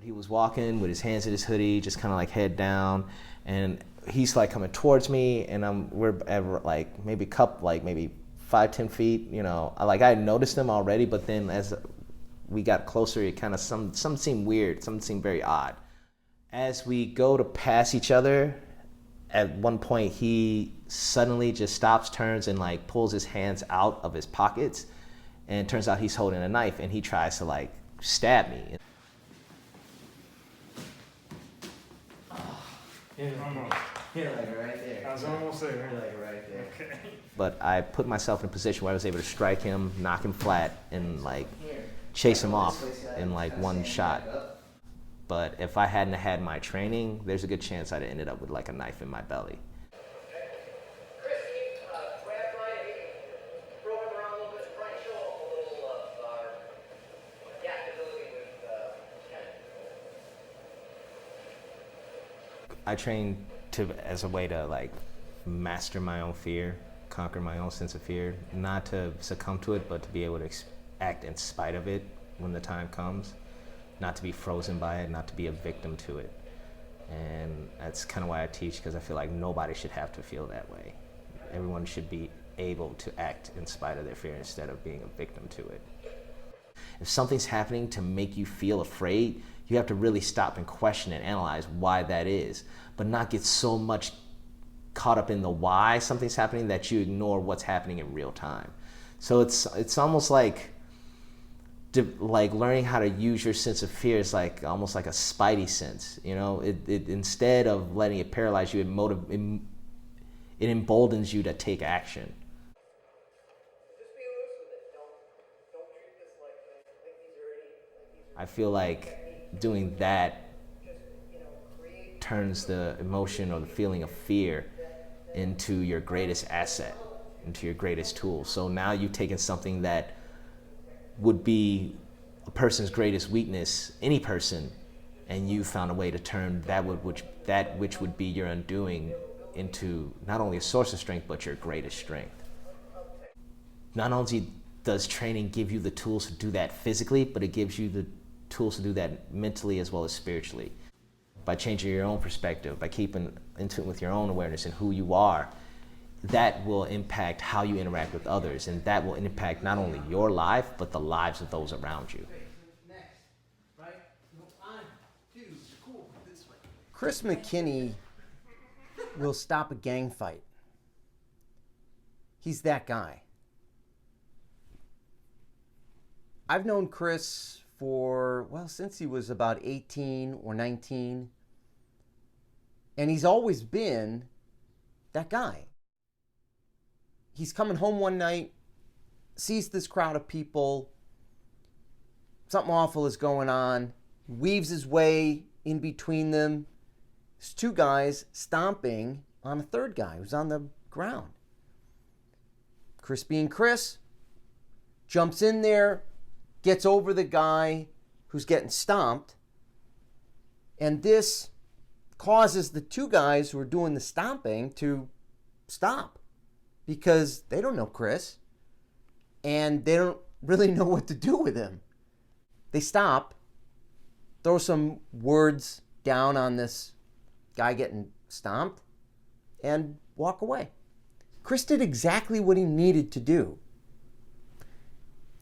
He was walking with his hands in his hoodie, just kind of like head down, and he's like coming towards me, and we're at like maybe 5-10 feet. You know, I noticed him already, but then as we got closer, it kind of some seemed weird, some seemed very odd. As we go to pass each other, at one point he suddenly just stops, turns, and like pulls his hands out of his pockets, and it turns out he's holding a knife, and he tries to like stab me. Here, like right there. I was almost there. Here, like right there. Okay. But I put myself in a position where I was able to strike him, knock him flat, and like chase him off in like one shot. But if I hadn't had my training, there's a good chance I'd have ended up with like a knife in my belly. I train as a way to like master my own fear, conquer my own sense of fear, not to succumb to it, but to be able to act in spite of it when the time comes, not to be frozen by it, not to be a victim to it. And that's kind of why I teach, because I feel like nobody should have to feel that way. Everyone should be able to act in spite of their fear instead of being a victim to it. If something's happening to make you feel afraid, you have to really stop and question and analyze why that is, but not get so much caught up in the why something's happening that you ignore what's happening in real time. So it's almost like learning how to use your sense of fear is like almost like a spidey sense. You know, it instead of letting it paralyze you, it emboldens you to take action. I feel like doing that turns the emotion or the feeling of fear into your greatest asset, into your greatest tool. So now you've taken something that would be a person's greatest weakness, any person, and you found a way to turn that which would be your undoing into not only a source of strength, but your greatest strength. Not only does training give you the tools to do that physically, but it gives you the tools to do that mentally as well as spiritually. By changing your own perspective, by keeping in tune with your own awareness and who you are, that will impact how you interact with others, and that will impact not only your life, but the lives of those around you. Kris McKinney will stop a gang fight. He's that guy. I've known Kris for, well, since he was about 18 or 19. And he's always been that guy. He's coming home one night, sees this crowd of people, something awful is going on, weaves his way in between them. There's two guys stomping on a third guy who's on the ground. Kris being Kris, jumps in there, gets over the guy who's getting stomped, and this causes the two guys who are doing the stomping to stop because they don't know Kris and they don't really know what to do with him. They stop, throw some words down on this guy getting stomped, and walk away. Kris did exactly what he needed to do.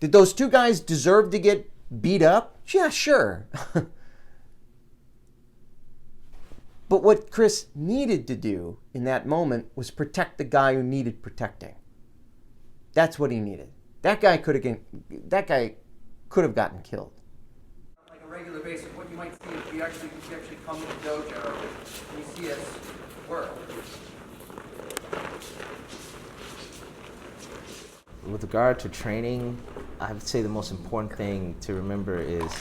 Did those two guys deserve to get beat up? Yeah, sure. But what Kris needed to do in that moment was protect the guy who needed protecting. That's what he needed. That guy could have gotten killed. Like a regular basis, what you might see if you actually come to the dojo and you see us work. With regard to training, I would say the most important thing to remember is,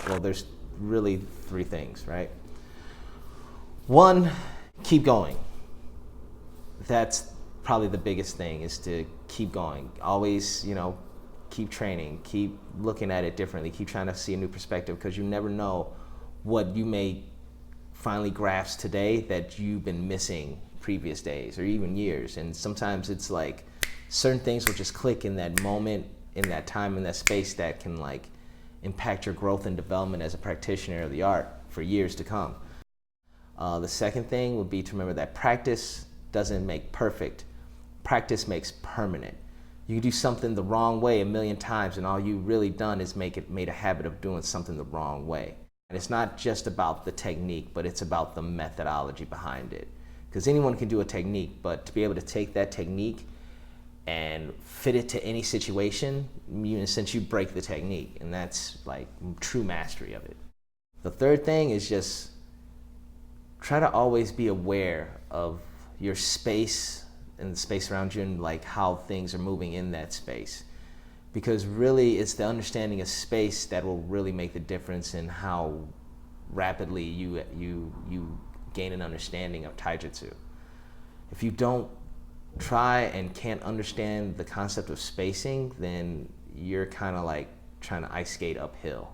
well, there's really three things, right? One, keep going. That's probably the biggest thing, is to keep going. Always, keep training, keep looking at it differently, keep trying to see a new perspective, because you never know what you may finally grasp today that you've been missing previous days or even years. And sometimes it's like certain things will just click in that moment, in that time, in that space, that can like impact your growth and development as a practitioner of the art for years to come. The second thing would be to remember that practice doesn't make perfect. Practice makes permanent. You can do something the wrong way a million times, and all you've really done is made a habit of doing something the wrong way. And it's not just about the technique, but it's about the methodology behind it. Because anyone can do a technique, but to be able to take that technique and fit it to any situation, in a sense, you break the technique, and that's like true mastery of it. The third thing is just try to always be aware of your space and the space around you and like how things are moving in that space. Because really it's the understanding of space that will really make the difference in how rapidly you gain an understanding of taijutsu. If you don't try and can't understand the concept of spacing, then you're kind of like trying to ice skate uphill.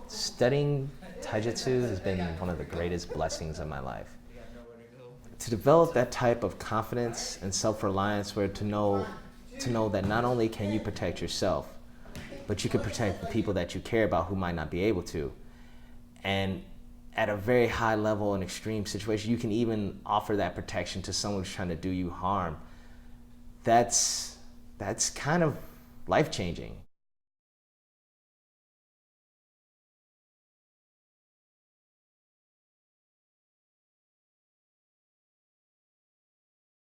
Studying taijutsu has been one of the greatest blessings of my life. To develop that type of confidence and self-reliance where to know that not only can you protect yourself, but you can protect the people that you care about who might not be able to. And at a very high level and extreme situation, you can even offer that protection to someone who's trying to do you harm. That's kind of life-changing.